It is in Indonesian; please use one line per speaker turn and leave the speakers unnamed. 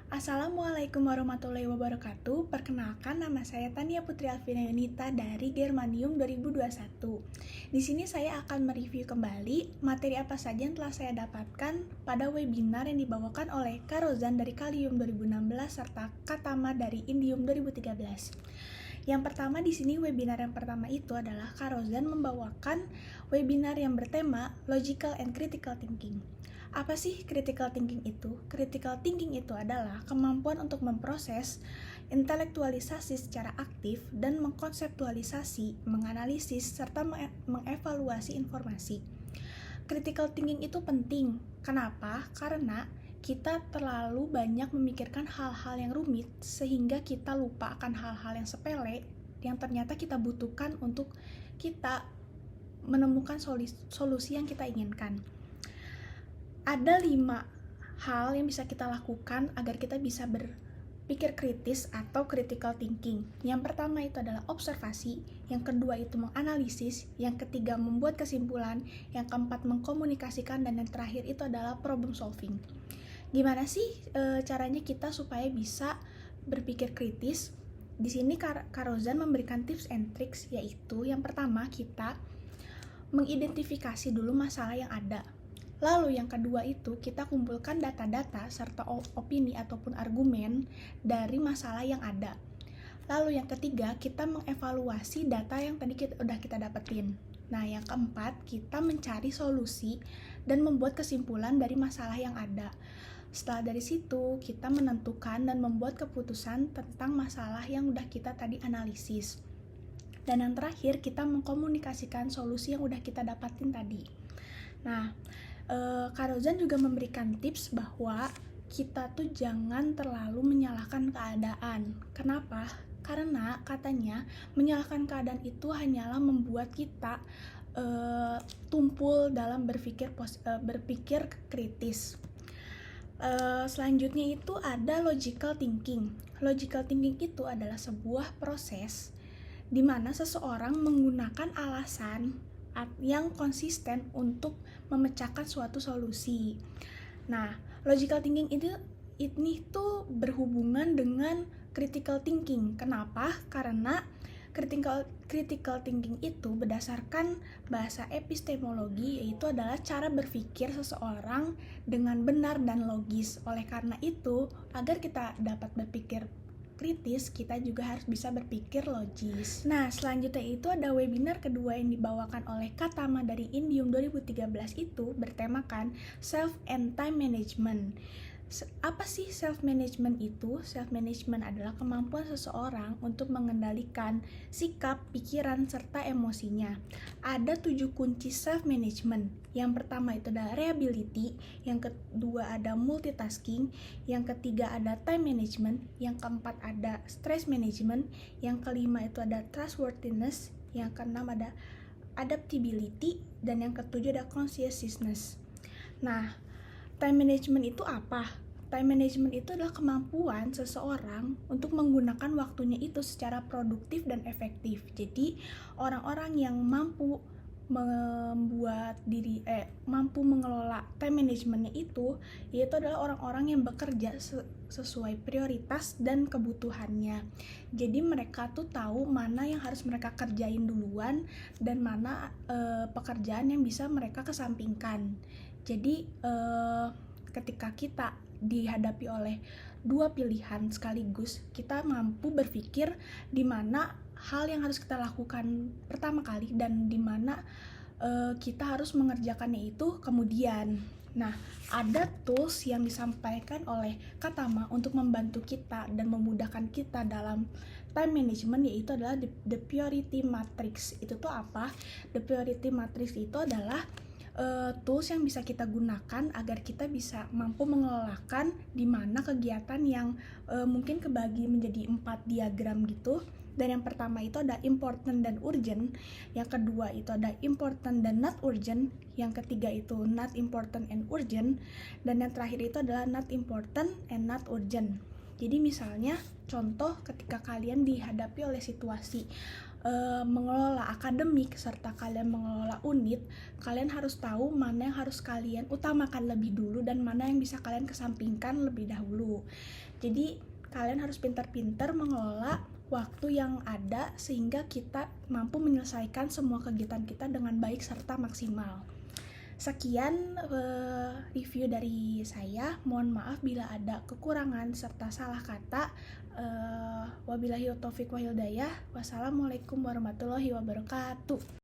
Assalamualaikum warahmatullahi wabarakatuh. Perkenalkan, nama saya Tania Putri Alvina Yunita dari Germanium 2021. Di sini saya akan mereview kembali materi apa saja yang telah saya dapatkan pada webinar yang dibawakan oleh Kak Rozan dari Kalium 2016 serta Kak Tama dari Indium 2013. Yang pertama di sini webinar yang pertama itu adalah Kak Rozan membawakan webinar yang bertema Logical and Critical Thinking. Apa sih critical thinking itu? Critical thinking itu adalah kemampuan untuk memproses, intelektualisasi secara aktif, dan mengkonseptualisasi, menganalisis, serta mengevaluasi informasi. Critical thinking itu penting. Kenapa? Karena kita terlalu banyak memikirkan hal-hal yang rumit sehingga kita lupa akan hal-hal yang sepele yang ternyata kita butuhkan untuk kita menemukan solusi yang kita inginkan. Ada 5 hal yang bisa kita lakukan agar kita bisa berpikir kritis atau critical thinking. Yang pertama itu adalah observasi, yang kedua itu menganalisis, yang ketiga membuat kesimpulan, yang keempat mengkomunikasikan, dan yang terakhir itu adalah problem solving. Gimana sih caranya kita supaya bisa berpikir kritis? Di sini Kak Rozan memberikan tips and tricks, yaitu yang pertama kita mengidentifikasi dulu masalah yang ada. Lalu yang kedua itu kita kumpulkan data-data serta opini ataupun argumen dari masalah yang ada. Lalu yang ketiga kita mengevaluasi data yang tadi udah kita dapetin. Nah yang keempat kita mencari solusi dan membuat kesimpulan dari masalah yang ada. Setelah dari situ kita menentukan dan membuat keputusan tentang masalah yang udah kita tadi analisis. Dan yang terakhir kita mengkomunikasikan solusi yang udah kita dapatin tadi. Nah, Kak Rozan juga memberikan tips bahwa kita tuh jangan terlalu menyalahkan keadaan. Kenapa? Karena katanya menyalahkan keadaan itu hanyalah membuat kita tumpul dalam berpikir kritis. Selanjutnya itu ada logical thinking. Logical thinking itu adalah sebuah proses di mana seseorang menggunakan alasan yang konsisten untuk memecahkan suatu solusi. Nah, logical thinking ini tuh berhubungan dengan critical thinking. Kenapa? Karena critical thinking itu berdasarkan bahasa epistemologi, yaitu adalah cara berpikir seseorang dengan benar dan logis. Oleh karena itu, agar kita dapat berpikir kritis, kita juga harus bisa berpikir logis. Nah, selanjutnya itu ada webinar kedua yang dibawakan oleh Kak Tama dari Indium 2013 itu bertemakan Self and Time Management. Apa sih self-management itu? Self-management adalah kemampuan seseorang untuk mengendalikan sikap, pikiran, serta emosinya. Ada 7 kunci self-management. Yang pertama itu adalah reliability, yang kedua ada multitasking, yang ketiga ada time management, yang keempat ada stress management, yang kelima itu ada trustworthiness, yang keenam ada adaptability, dan yang ketujuh ada conscientiousness. Nah, time management itu apa? Time management itu adalah kemampuan seseorang untuk menggunakan waktunya itu secara produktif dan efektif. Jadi, orang-orang yang mampu mampu mengelola time managementnya itu, yaitu adalah orang-orang yang bekerja sesuai prioritas dan kebutuhannya. Jadi mereka tuh tahu mana yang harus mereka kerjain duluan dan mana pekerjaan yang bisa mereka kesampingkan. Jadi ketika kita dihadapi oleh dua pilihan sekaligus, kita mampu berpikir di mana hal yang harus kita lakukan pertama kali dan di mana kita harus mengerjakannya itu kemudian. Nah, ada tools yang disampaikan oleh Kak Tama untuk membantu kita dan memudahkan kita dalam time management, yaitu adalah the priority matrix. Itu tuh apa? The priority matrix itu adalah tools yang bisa kita gunakan agar kita bisa mampu mengelolakan di mana kegiatan yang mungkin kebagi menjadi 4 diagram gitu. Dan yang pertama itu ada important dan urgent, yang kedua itu ada important dan not urgent, yang ketiga itu not important and urgent, dan yang terakhir itu adalah not important and not urgent. Jadi misalnya contoh ketika kalian dihadapi oleh situasi mengelola akademik serta kalian mengelola unit, kalian harus tahu mana yang harus kalian utamakan lebih dulu dan mana yang bisa kalian kesampingkan lebih dahulu. Jadi kalian harus pintar-pintar mengelola waktu yang ada sehingga kita mampu menyelesaikan semua kegiatan kita dengan baik serta maksimal. Sekian review dari saya. Mohon maaf bila ada kekurangan serta salah kata. Wabillahi taufiq wal hidayah. Wassalamualaikum warahmatullahi wabarakatuh.